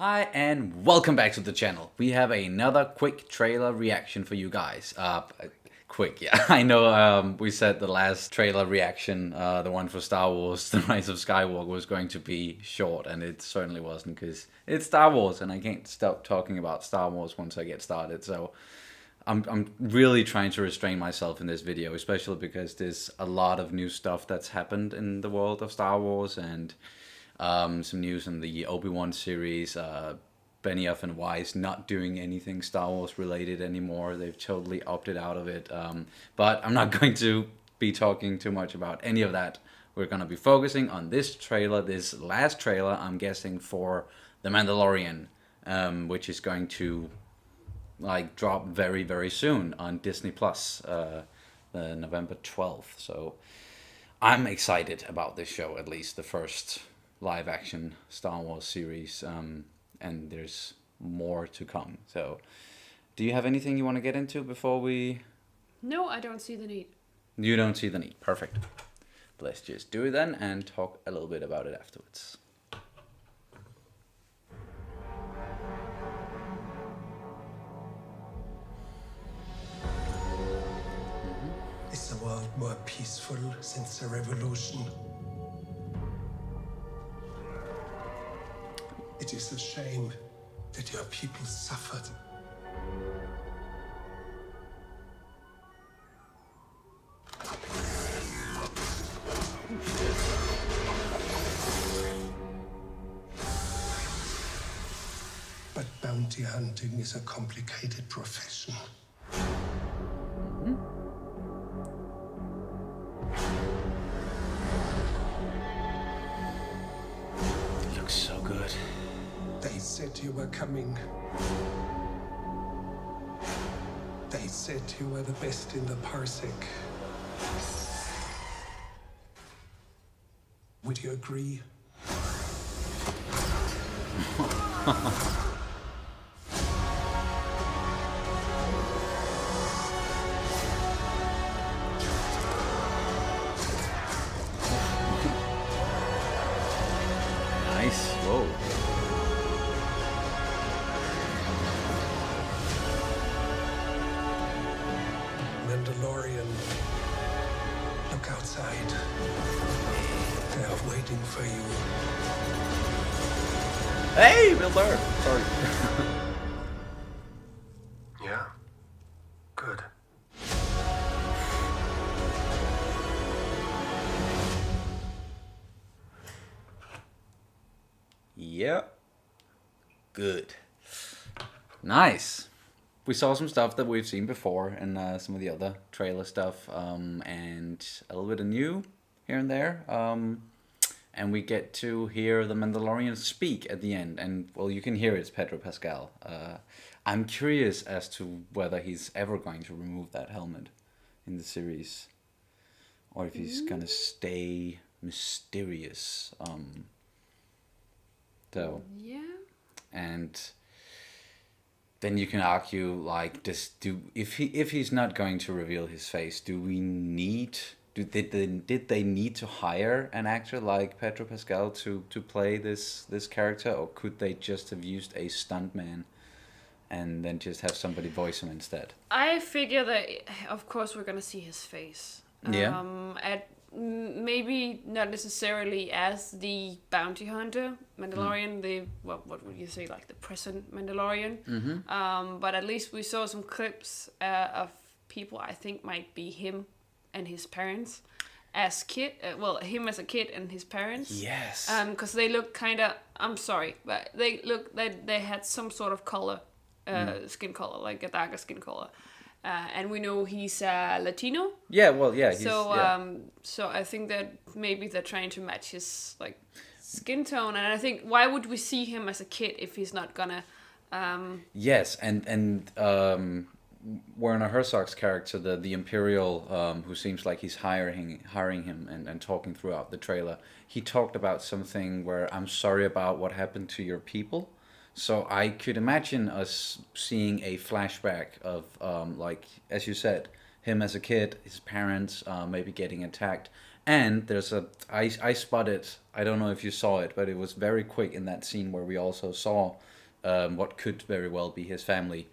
Hi and welcome back to the channel. We have another quick trailer reaction for you guys. Quick, yeah. I know we said the last trailer reaction, the one for Star Wars, The Rise of Skywalker, was going to be short, and it certainly wasn't because it's Star Wars and I can't stop talking about Star Wars once I get started. So I'm really trying to restrain myself in this video, especially because there's a lot of new stuff that's happened in the world of Star Wars and some news in the Obi-Wan series. Benioff and Weiss not doing anything Star Wars related anymore. They've totally opted out of it. But I'm not going to be talking too much about any of that. We're going to be focusing on this trailer, this last trailer, I'm guessing, for The Mandalorian, which is going to drop very, very soon on Disney Plus, November 12th. So I'm excited about this show, at least the first live action Star Wars series, and there's more to come. So do you have anything you want to get into before we... No, I don't see the need. You don't see the need. Perfect. Let's just do it then and talk a little bit about it afterwards. Is the world more peaceful since the revolution? It is a shame that your people suffered. But bounty hunting is a complicated profession. Looks so good. They said you were coming. They said you were the best in the parsec. Would you agree? Nice. Whoa. Mandalorian, look outside. They are waiting for you. Hey, Bill Burr. Sorry. Yeah? Good. Yeah. Good. Nice. We saw some stuff that we've seen before and some of the other trailer stuff, and a little bit of new here and there. And we get to hear the Mandalorian speak at the end, and well, you can hear it's Pedro Pascal. I'm curious as to whether he's ever going to remove that helmet in the series, or if he's gonna stay mysterious. So Yeah. and then you can argue if he's not going to reveal his face, did they need to hire an actor like Pedro Pascal to play this character, or could they just have used a stuntman and then just have somebody voice him instead? I figure that, of course, we're gonna see his face. Yeah. Maybe not necessarily as the bounty hunter Mandalorian, the what would you say, like the present Mandalorian? But at least we saw some clips of people I think might be him and his parents as kid. Him as a kid and his parents. Yes. Because they look kind of. I'm sorry, but they look that they had some sort of color, skin color, like a darker skin color. And we know he's Latino. Yeah, well, yeah. So I think that maybe they're trying to match his skin tone, and I think why would we see him as a kid if he's not gonna? Yes, and Werner Herzog's character, the Imperial, who seems like he's hiring him and talking throughout the trailer. He talked about something where I'm sorry about what happened to your people. So I could imagine us seeing a flashback of, as you said, him as a kid, his parents maybe getting attacked, And I spotted, I don't know if you saw it, but it was very quick in that scene where we also saw what could very well be his family.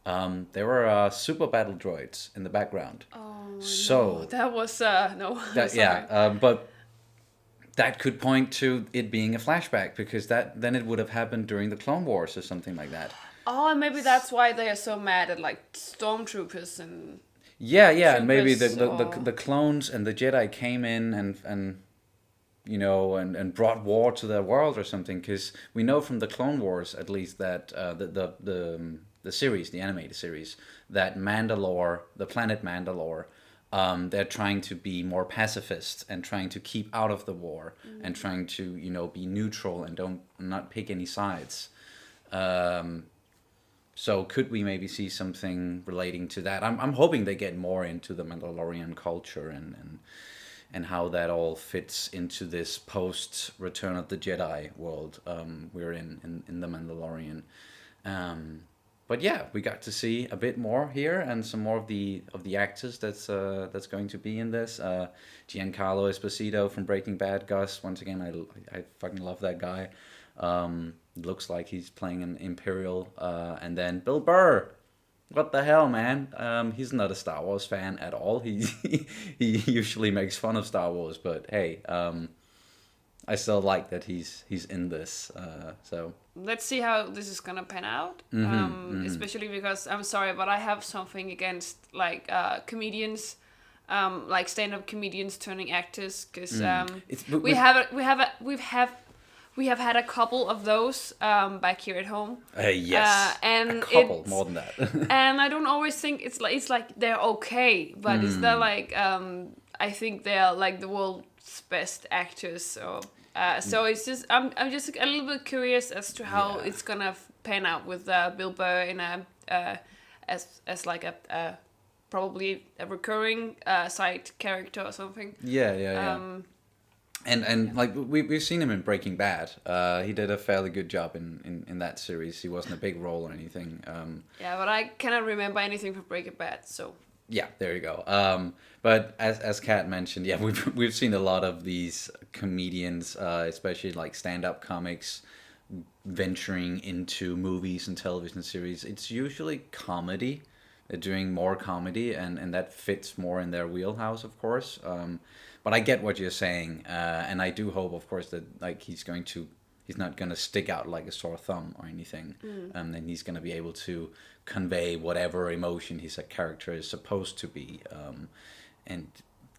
There were super battle droids in the background. Oh, So no. That was no. that, Sorry. yeah, but that could point to it being a flashback, because then it would have happened during the Clone Wars or something like that. Oh, and maybe that's why they are so mad at like stormtroopers and. Yeah, and maybe Troopers, the clones and the Jedi came in and you know and brought war to their world or something, because we know from the Clone Wars at least that the series, the animated series, that Mandalore, the planet Mandalore, they're trying to be more pacifist and trying to keep out of the war and trying to, you know, be neutral and not pick any sides. So could we maybe see something relating to that? I'm hoping they get more into the Mandalorian culture and how that all fits into this post Return of the Jedi world we're in the Mandalorian. But yeah, we got to see a bit more here and some more of the actors that's going to be in this. Giancarlo Esposito from Breaking Bad, Gus. Once again, I fucking love that guy. Looks like he's playing an Imperial. And then Bill Burr. What the hell, man? He's not a Star Wars fan at all. He usually makes fun of Star Wars, but hey, I still like that he's in this. So Let's see how this is gonna pan out. Especially because I'm sorry, but I have something against like comedians, like stand-up comedians turning actors, because we have had a couple of those back here at home. Yes, and a couple more than that. And I don't always think it's like they're okay, but it's that like I think they're like the world's best actors. So it's just I'm just a little bit curious as to how it's gonna pan out with Bill Burr in a as like a probably a recurring side character or something. Yeah. And like we've seen him in Breaking Bad. He did a fairly good job in that series. He wasn't a big role or anything. Yeah, but I cannot remember anything from Breaking Bad, so. Yeah, there you go. But as Kat mentioned, yeah, we've seen a lot of these comedians, especially like stand-up comics, venturing into movies and television series. It's usually comedy. They're doing more comedy, and that fits more in their wheelhouse, of course. But I get what you're saying, and I do hope, of course, that like he's not gonna stick out like a sore thumb or anything, and he's gonna be able to convey whatever emotion his character is supposed to be, and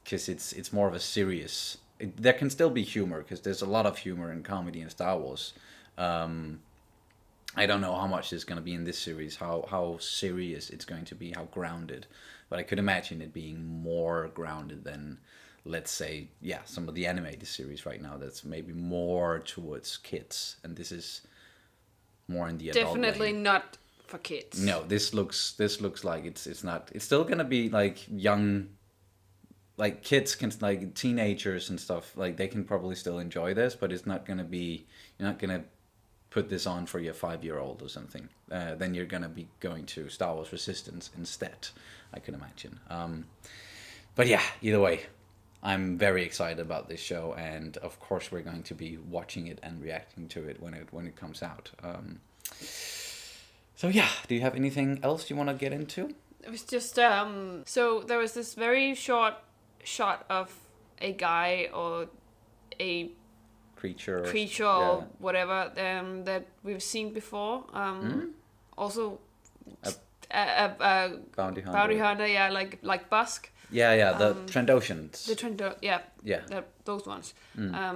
because it's more of a serious. There can still be humor, because there's a lot of humor and comedy in Star Wars. I don't know how much is going to be in this series, how serious it's going to be, how grounded, but I could imagine it being more grounded than, let's say, some of the animated series right now that's maybe more towards kids, and this is more in the adult Definitely lane. not for kids. No, this looks like it's not. It's still gonna be like young, like kids can, like teenagers and stuff. Like they can probably still enjoy this, but it's not gonna be. You're not gonna put this on for your 5-year-old or something. Then you're gonna be going to Star Wars Resistance instead, I could imagine. But yeah, either way, I'm very excited about this show, and of course we're going to be watching it and reacting to it when it comes out. So yeah, do you have anything else you want to get into? It was just so there was this very short shot of a guy or a creature or whatever that we've seen before. Also a bounty hunter, yeah, like Busk. Yeah, the Trandoshans. The Trendo, yeah, those ones. And I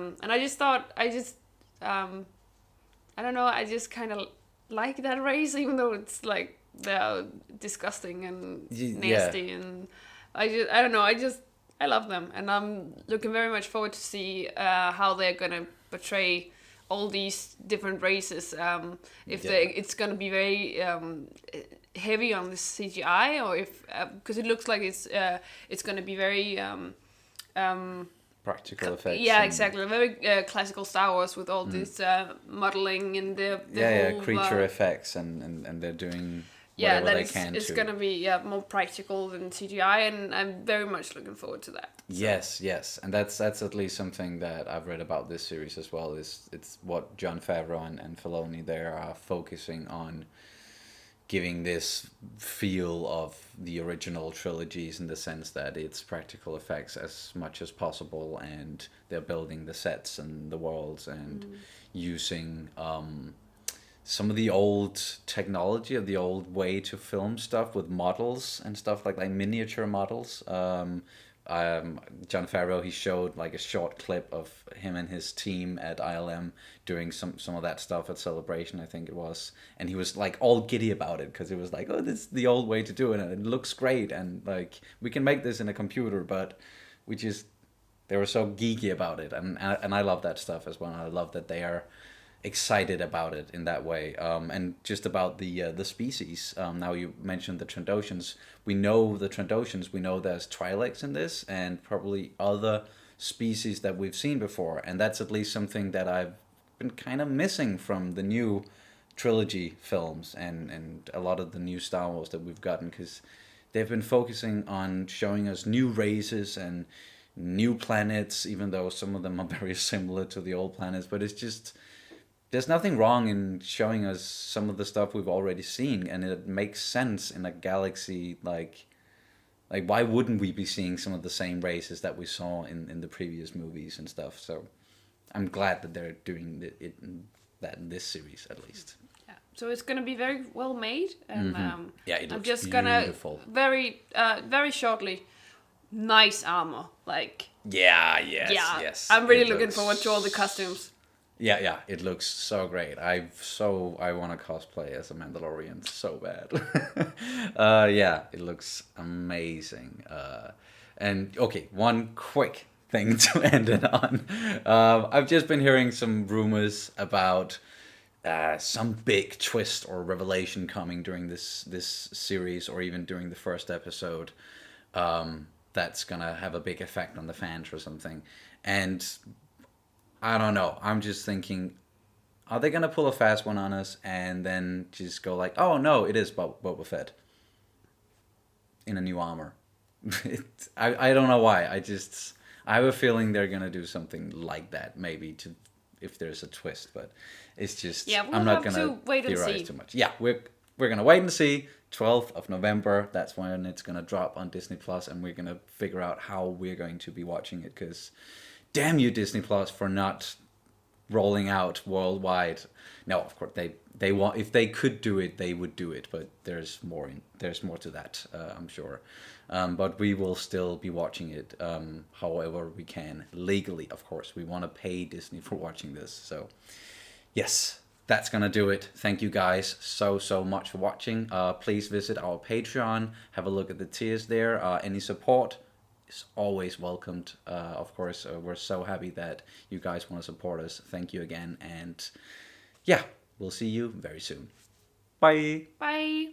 don't know, I just kind of like that race, even though it's like they're disgusting and nasty, and I don't know, I love them, and I'm looking very much forward to see how they're gonna portray all these different races. It's gonna be very heavy on the CGI, or if because it looks like it's gonna be very practical effects. Yeah, exactly. Very classical Star Wars with all this modeling and the whole, creature effects, and they're doing Yeah, whatever that they is, can it's to. gonna be more practical than CGI, and I'm very much looking forward to that. Yes, and that's at least something that I've read about this series as well. Is it's what Jon Favreau and Filoni there are focusing on, giving this feel of the original trilogies in the sense that it's practical effects as much as possible, and they're building the sets and the worlds and using some of the old technology or the old way to film stuff with models and stuff like miniature models. Jon Favreau, he showed like a short clip of him and his team at ILM doing some of that stuff at Celebration, I think it was, and he was like all giddy about it because it was like, oh, this is the old way to do it and it looks great and like we can make this in a computer, but they were so geeky about it, and I love that stuff as well. I love that they are excited about it in that way. And just about the species. Now you mentioned the Trandoshans. We know the Trandoshans. We know there's Twi'leks in this, and probably other species that we've seen before. And that's at least something that I've been kind of missing from the new trilogy films and a lot of the new Star Wars that we've gotten, because they've been focusing on showing us new races and new planets, even though some of them are very similar to the old planets. But it's just, there's nothing wrong in showing us some of the stuff we've already seen, and it makes sense in a galaxy like why wouldn't we be seeing some of the same races that we saw in the previous movies and stuff? So I'm glad that they're doing it in this series at least. Yeah. So it's gonna be very well made, and Yeah, it I'm looks just beautiful. gonna very shortly, nice armor, like Yes. I'm really It looking looks- forward to all the costumes. Yeah, it looks so great. I want to cosplay as a Mandalorian so bad. Yeah, it looks amazing. And okay, one quick thing to end it on. I've just been hearing some rumors about some big twist or revelation coming during this series, or even during the first episode. That's gonna have a big effect on the fans or something, and I don't know. I'm just thinking, are they gonna pull a fast one on us and then just go like, oh no, it is Boba Fett in a new armor? I don't know why. I have a feeling they're gonna do something like that, maybe if there's a twist. But it's just, Yeah, we'll I'm not have gonna to wait and theorize see. too much. Yeah, we're gonna wait and see. 12th of November. That's when it's gonna drop on Disney Plus, and we're gonna figure out how we're going to be watching it. Because damn you, Disney Plus, for not rolling out worldwide. No, of course they want. If they could do it, they would do it. But there's more to that, I'm sure. But we will still be watching it, however we can legally. Of course, we want to pay Disney for watching this. So yes, that's gonna do it. Thank you guys so much for watching. Please visit our Patreon. Have a look at the tiers there. Any support is always welcomed. Of course, we're so happy that you guys want to support us. Thank you again, and yeah, we'll see you very soon. Bye. Bye.